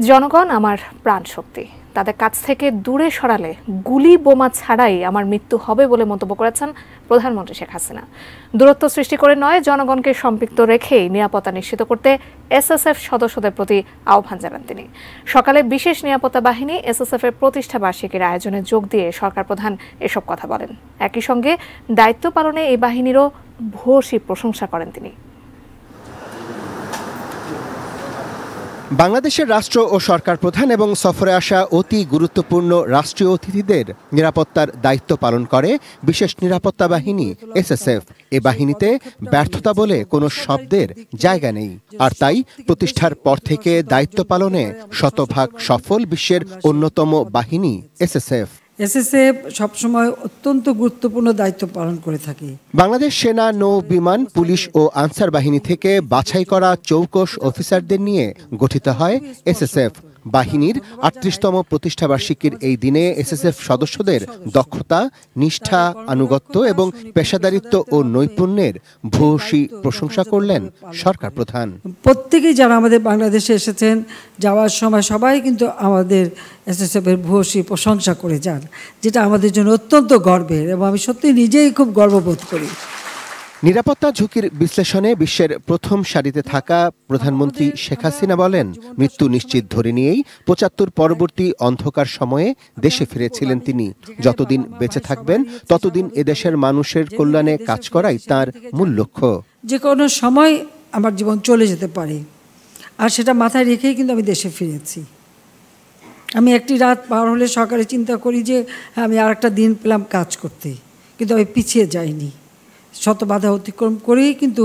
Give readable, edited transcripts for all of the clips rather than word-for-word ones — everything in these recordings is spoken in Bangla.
জনগণ আমার প্রাণ শক্তি, তাদের কাছ থেকে দূরে সরালে গুলি বোমা ছাড়াই আমার মৃত্যু হবে বলে মন্তব্য করেছেন প্রধানমন্ত্রী শেখ হাসিনা। দূরত্ব সৃষ্টি করে নয়, জনগণকে সম্পৃক্ত রেখেই নিরাপত্তা নিশ্চিত করতে এসএসএফ সদস্যদের প্রতি আহ্বান জানান তিনি। সকালে বিশেষ নিরাপত্তা বাহিনী এসএসএফ এর প্রতিষ্ঠা বার্ষিকীর আয়োজনে যোগ দিয়ে সরকার প্রধান এসব কথা বলেন। একই সঙ্গে দায়িত্ব পালনে এই বাহিনীরও ভূয়সী প্রশংসা করেন তিনি। বাংলাদেশের রাষ্ট্র ও সরকার প্রধান এবং সফরে আসা অতি গুরুত্বপূর্ণ রাষ্ট্রীয় অতিথিদের নিরাপত্তার দায়িত্ব পালন করে বিশেষ নিরাপত্তা বাহিনী এসএসএফ। এ বাহিনীতে ব্যর্থতা বলে কোনো শব্দের জায়গা নেই, আর তাই প্রতিষ্ঠার পর থেকে দায়িত্ব পালনে শতভাগ সফল বিশ্বের অন্যতম বাহিনী এসএসএফ। এসএসএফ সবসময় অত্যন্ত গুরুত্বপূর্ণ দায়িত্ব পালন করে থাকে। বাংলাদেশ সেনা, নৌ বিমান, পুলিশ ও আনসার বাহিনী থেকে বাছাই করা চৌকস অফিসারদের নিয়ে গঠিত হয় এসএসএফ। বাহিনীর ৩৮তম প্রতিষ্ঠাবার্ষিকীর এই দিনে এসএসএফ সদস্যদের দক্ষতা, নিষ্ঠা, আনুগত্য এবং পেশাদারিত্ব ও নৈপুণ্যের ভূয়সী প্রশংসা করলেন সরকার প্রধান। প্রত্যেকেই যারা আমাদের বাংলাদেশে এসেছেন, যাওয়ার সময় সবাই কিন্তু আমাদের এসএসএফ এর ভূয়সী প্রশংসা করে যান, যেটা আমাদের জন্য অত্যন্ত গর্বের এবং আমি সত্যি নিজেই খুব গর্ববোধ করি। নিরাপত্তা ঝুঁকির বিশ্লেষণে বিশ্বের প্রথম সারিতে থাকা প্রধানমন্ত্রী শেখ হাসিনা বলেন, মৃত্যু নিশ্চিত ধরে নিয়েই ৭৫ পরবর্তী অন্ধকার সময়ে দেশে ফিরেছিলেন তিনি। যতদিন বেঁচে থাকবেন ততদিন এদেশের মানুষের কল্যাণে কাজ করাই তার মূল লক্ষ্য। যে কোনো সময় আমার জীবন চলে যেতে পারে, আর সেটা মাথায় রেখেই কিন্তু আমি দেশে ফিরেছি। আমি একটি রাত পার হলে সকালে চিন্তা করি যে আমি আর একটা দিন পেলাম কাজ করতে, কিন্তু আমি পিছিয়ে যাইনি। শত বাধা অতিক্রম করেই কিন্তু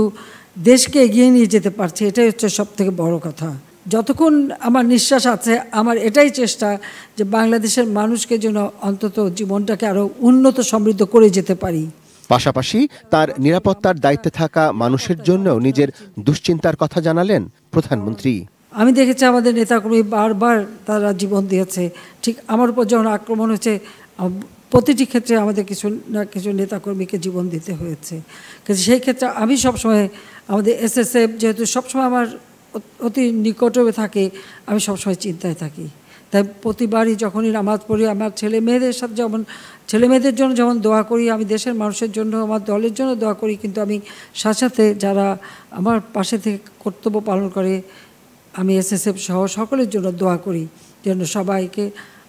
দেশকে এগিয়ে নিয়ে যেতে পারছে, এটাই হচ্ছে সবথেকে বড় কথা। যতক্ষণ আমার নিঃশ্বাস আছে, আমার এটাই চেষ্টা যে বাংলাদেশের মানুষকে যেন অন্তত জীবনটাকে আরও উন্নত সমৃদ্ধ করে যেতে পারি। পাশাপাশি তার নিরাপত্তার দায়িত্বে থাকা মানুষের জন্য নিজের দুশ্চিন্তার কথা জানালেন প্রধানমন্ত্রী। আমি দেখেছি আমাদের নেতাকর্মী বারবার তারা জীবন দিয়েছে, ঠিক আমার উপর যখন আক্রমণ হয়েছে প্রতিটি ক্ষেত্রে আমাদের কিছু না কিছু নেতাকর্মীকে জীবন দিতে হয়েছে। কিন্তু সেই ক্ষেত্রে আমি সবসময় আমাদের এসএসএফ যেহেতু সবসময় আমার অতি নিকটে থাকে, আমি সবসময় চিন্তায় থাকি। তাই প্রতিবারই যখনই নামাজ পড়ি, আমার ছেলে মেয়েদের সাথে ছেলে মেয়েদের জন্য যেমন দোয়া করি, আমি দেশের মানুষের জন্য, আমার দলের জন্য দোয়া করি, কিন্তু আমি সাথে সাথে যারা আমার পাশে থেকে কর্তব্য পালন করে, আমি এসএসএফ সহ সকলের জন্য দোয়া করি যেন সবাইকে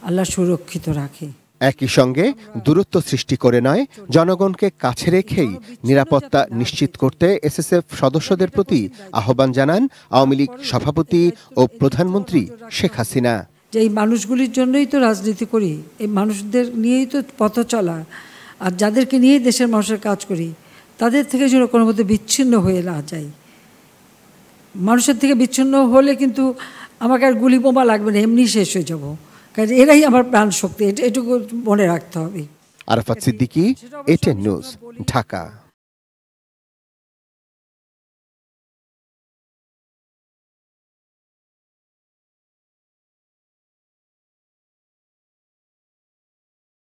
আল্লাহ সুরক্ষিত রাখে। একই সঙ্গে দূরত্ব সৃষ্টি করে নয়, জনগণকে কাছে রেখেই নিরাপত্তা নিশ্চিত করতে এসএসএফ সদস্যদের প্রতি আহ্বান জানান আওয়ামী লীগ সভাপতি ও প্রধানমন্ত্রী শেখ হাসিনা। যে এই মানুষগুলির জন্যই তো রাজনীতি করি, এই মানুষদের নিয়েই তো পথ চলা, আর যাদেরকে নিয়েই দেশের মানুষের কাজ করি, তাদের থেকে যেন কোনো মধ্যে বিচ্ছিন্ন হয়ে না যায়। মানুষের থেকে বিচ্ছিন্ন হলে কিন্তু আমাকে আর গুলি বোমা লাগবে না, এমনি শেষ হয়ে যাব। কারণ এরাই আমার প্রাণ শক্তি, এটুকু মনে রাখতে হবে। Arafat Siddiqui, ATN news, Dhaka.